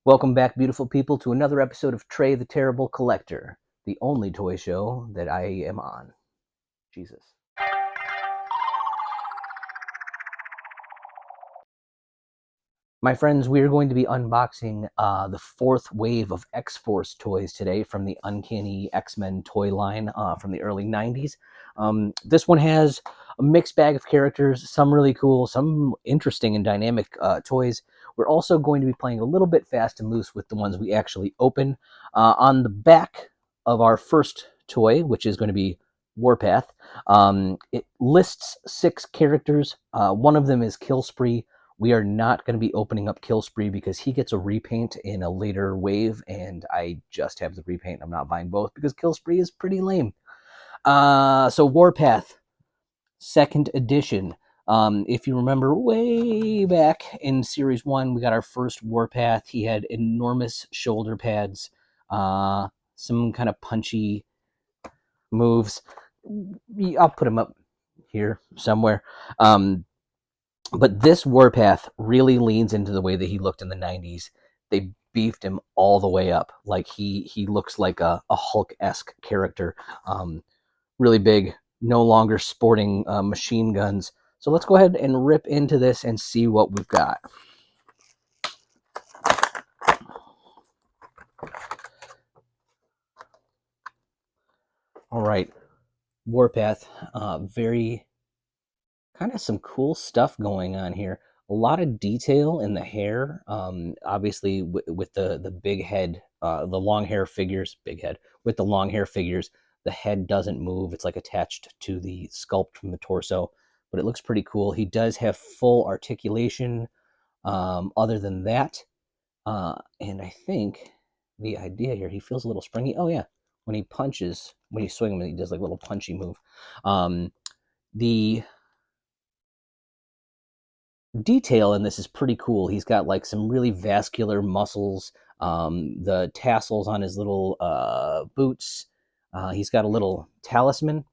Welcome back, beautiful people, to another episode of Trey the Terrible Collector, the only toy show that I am on. Jesus. My friends, we are going to be unboxing the fourth wave of X-Force toys today from the Uncanny X-Men toy line from the early 90s. This one has a mixed bag of characters, some really cool, some interesting and dynamic toys. We're also going to be playing a little bit fast and loose with the ones we actually open. On the back of our first toy, which is going to be Warpath, it lists 6 characters. One of them is Killspree. We are not going to be opening up Killspree because he gets a repaint in a later wave, and I just have the repaint. I'm not buying both because Killspree is pretty lame. So Warpath, second edition. If you remember way back in Series 1, we got our first Warpath. He had enormous shoulder pads, some kind of punchy moves. I'll put him up here somewhere. But this Warpath really leans into the way that he looked in the 90s. They beefed him all the way up. Like he looks like a Hulk-esque character. Really big, no longer sporting machine guns. So let's go ahead and rip into this and see what we've got. All right, Warpath, very kind of some cool stuff going on here. A lot of detail in the hair. Obviously, with the big head, the long hair figures, big head with the long hair figures. The head doesn't move; it's like attached to the sculpt from the torso. But it looks pretty cool. He does have full articulation. Other than that, and I think the idea here, he feels a little springy. Oh yeah, when he punches, when you swing him, he does like a little punchy move. The detail in this is pretty cool. He's got like some really vascular muscles. The tassels on his little boots. He's got a little talisman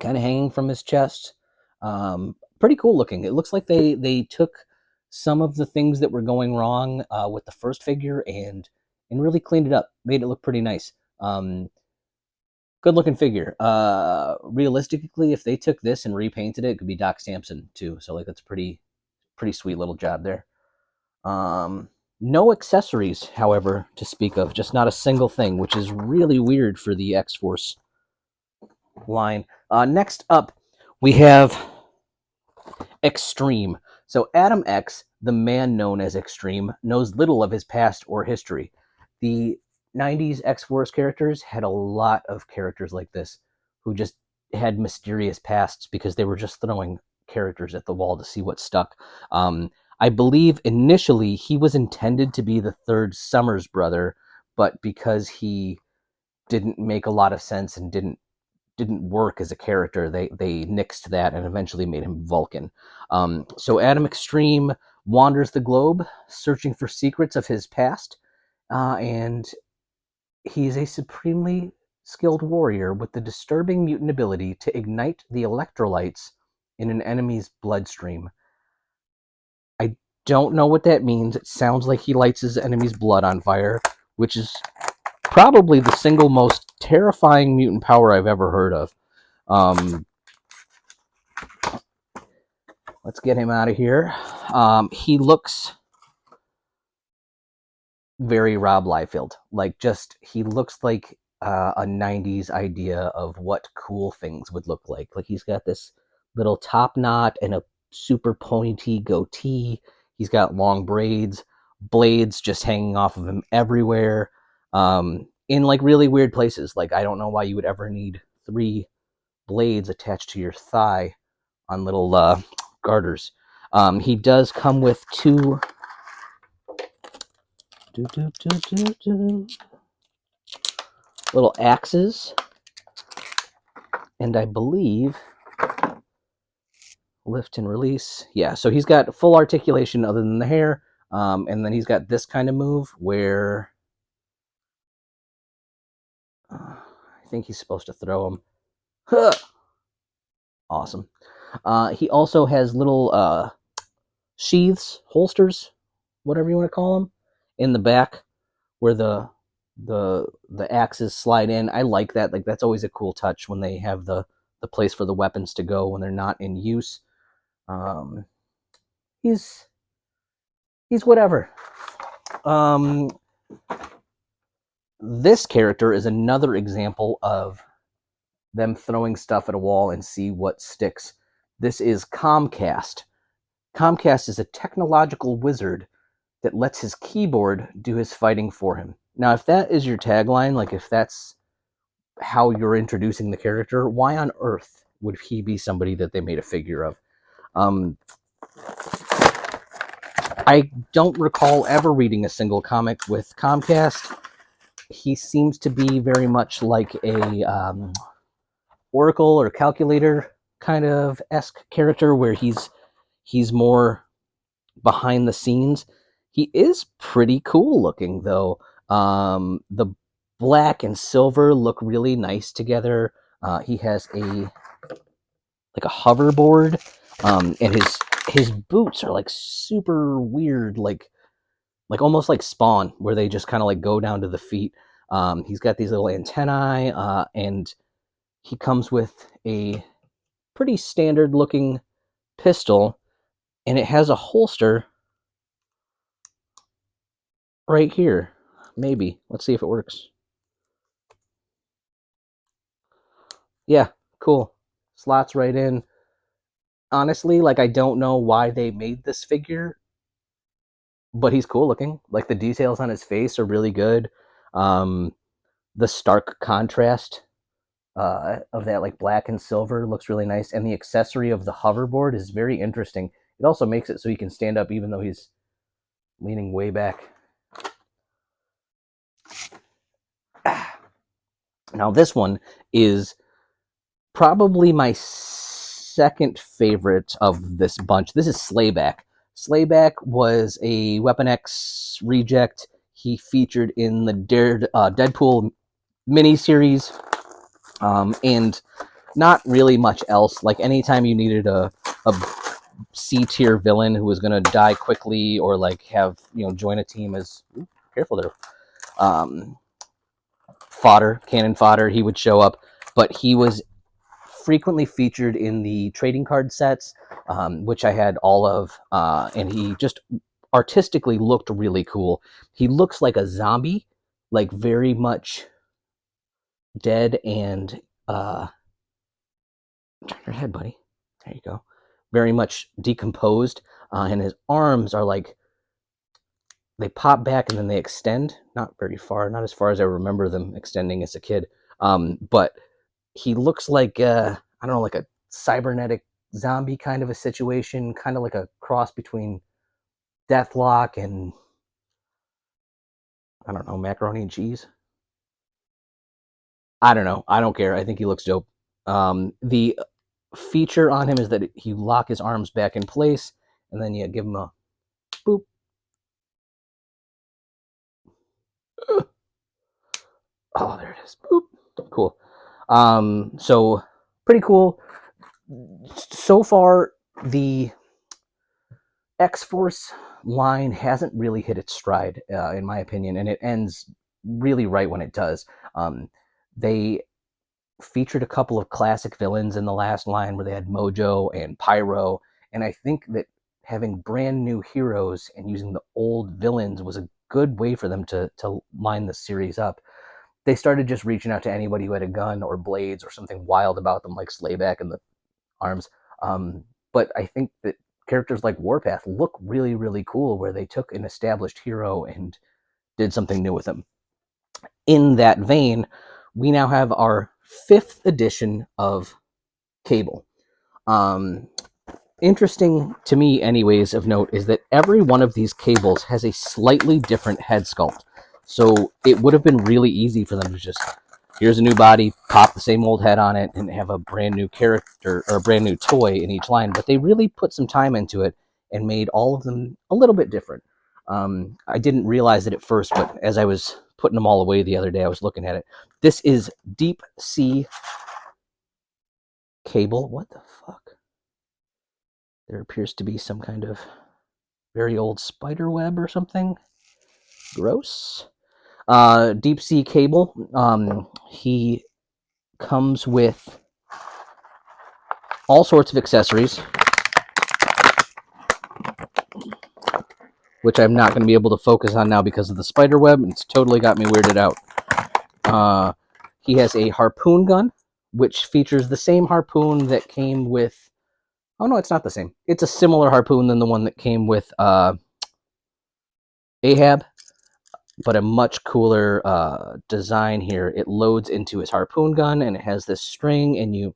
kind of hanging from his chest. Pretty cool looking. It looks like they took some of the things that were going wrong with the first figure and really cleaned it up, made it look pretty nice. Good looking figure. Realistically, if they took this and repainted it, it could be Doc Samson too. So like that's pretty sweet little job there. No accessories, however, to speak of. Just not a single thing, which is really weird for the X-Force line. Next up, we have X-Treme. So Adam X, the man known as X-Treme, knows little of his past or history. The 90s X-Force characters had a lot of characters like this who just had mysterious pasts because they were just throwing characters at the wall to see what stuck. I believe initially he was intended to be the third Summers brother, but because he didn't make a lot of sense and didn't work as a character, they nixed that and eventually made him Vulcan. So Adam X-Treme wanders the globe searching for secrets of his past, and he's a supremely skilled warrior with the disturbing mutant ability to ignite the electrolytes in an enemy's bloodstream. I don't know what that means. It sounds like he lights his enemy's blood on fire, which is probably the single most terrifying mutant power I've ever heard of. Let's get him out of here. He looks very Rob Liefeld. Like, just, he looks like a 90s idea of what cool things would look like. Like, he's got this little top knot and a super pointy goatee. He's got long braids, blades just hanging off of him everywhere, in like really weird places. Like, I don't know why you would ever need 3 blades attached to your thigh on little garters. He does come with 2 little axes, and I believe lift and release. Yeah, so he's got full articulation other than the hair, and then he's got this kind of move where I think he's supposed to throw him. Huh. Awesome. He also has little sheaths, holsters, whatever you want to call them, in the back where the axes slide in. I like that. Like that's always a cool touch when they have the place for the weapons to go when they're not in use. Um, he's he's whatever. Um, this character is another example of them throwing stuff at a wall and see what sticks. This is Commcast. Commcast is a technological wizard that lets his keyboard do his fighting for him. Now, if that is your tagline, like if that's how you're introducing the character, why on earth would he be somebody that they made a figure of? I don't recall ever reading a single comic with Commcast. He seems to be very much like a Oracle or calculator kind of esque character, where he's more behind the scenes. He is pretty cool looking though. The black and silver look really nice together. He has a hoverboard, and his boots are like super weird, like almost like Spawn, where they just kind of like go down to the feet. He's got these little antennae, and he comes with a pretty standard looking pistol, and it has a holster right here. Maybe. Let's see if it works. Yeah, cool. Slots right in. Honestly, like I don't know why they made this figure, but he's cool looking. Like the details on his face are really good. Um, the stark contrast of that like black and silver looks really nice, and the accessory of the hoverboard is very interesting. It also makes it so he can stand up even though he's leaning way back. Now this one is probably my second favorite of this bunch. This is Slayback. Slayback was a Weapon X reject. He featured in the Deadpool miniseries, and not really much else. Like anytime you needed a C tier villain who was going to die quickly or like have join a team as careful there, cannon fodder, he would show up. But he was frequently featured in the trading card sets, which I had all of, and he just artistically looked really cool. He looks like a zombie, like very much dead and turn your head, buddy. There you go. Very much decomposed, and his arms are like they pop back and then they extend. Not very far, not as far as I remember them extending as a kid. But he looks like I don't know, like a cybernetic zombie kind of a situation, kind of like a cross between Deathlock and I don't know, macaroni and cheese. I don't know. I don't care. I think he looks dope. The feature on him is that you lock his arms back in place, and then you give him a boop. Oh, there it is. Boop. Cool. So pretty cool. So far, the X-Force line hasn't really hit its stride, in my opinion, and it ends really right when it does. They featured a couple of classic villains in the last line where they had Mojo and Pyro, and I think that having brand new heroes and using the old villains was a good way for them to line the series up. They started just reaching out to anybody who had a gun or blades or something wild about them, like Slayback and the arms. But I think that characters like Warpath look really, really cool, where they took an established hero and did something new with him. In that vein, we now have our 5th edition of Cable. Um, Interesting to me, anyways, of note is that every one of these cables has a slightly different head sculpt. So it would have been really easy for them to just, here's a new body, pop the same old head on it, and have a brand new character or a brand new toy in each line. But they really put some time into it and made all of them a little bit different. I didn't realize it at first, but as I was putting them all away the other day, I was looking at it. This is Deep Sea Cable. What the fuck? There appears to be some kind of very old spider web or something. Gross. Deep sea cable. He comes with all sorts of accessories, which I'm not going to be able to focus on now because of the spider web. It's totally got me weirded out. He has a harpoon gun, which features the same harpoon that came with... Oh, no, it's not the same. It's a similar harpoon than the one that came with Ahab, but a much cooler design here. It loads into his harpoon gun, and it has this string, and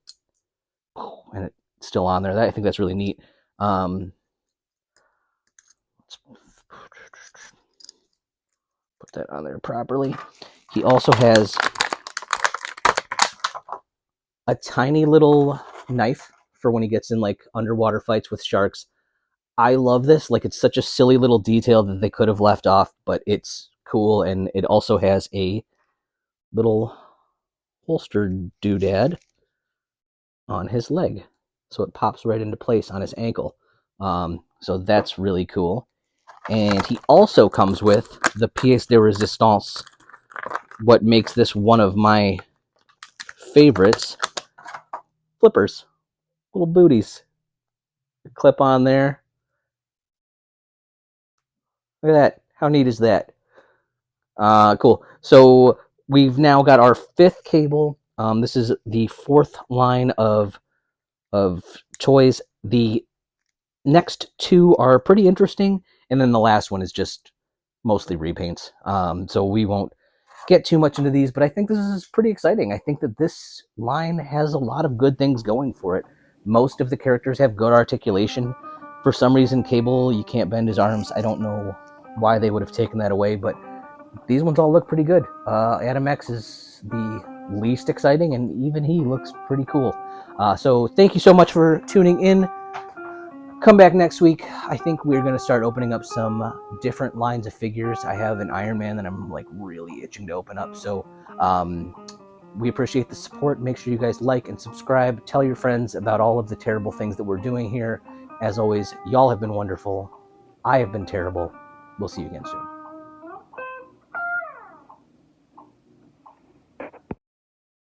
it's still on there. I think that's really neat. Let's put that on there properly. He also has a tiny little knife for when he gets in like underwater fights with sharks. I love this. Like, it's such a silly little detail that they could have left off, but it's cool. And it also has a little holster doodad on his leg, so it pops right into place on his ankle. So that's really cool. And he also comes with the pièce de résistance, what makes this one of my favorites: flippers, little booties. Clip on there. Look at that. How neat is that? Cool. So we've now got our fifth cable. This is the fourth line of toys. The next two are pretty interesting, and then the last one is just mostly repaints. So we won't get too much into these, but I think this is pretty exciting. I think that this line has a lot of good things going for it. Most of the characters have good articulation. For some reason, Cable, you can't bend his arms. I don't know why they would have taken that away, but these ones all look pretty good. Adam X is the least exciting, and even he looks pretty cool. So thank you so much for tuning in. Come back next week. I think we're going to start opening up some different lines of figures. I have an Iron Man that I'm like really itching to open up. So we appreciate the support. Make sure you guys like and subscribe. Tell your friends about all of the terrible things that we're doing here. As always, y'all have been wonderful. I have been terrible. We'll see you again soon.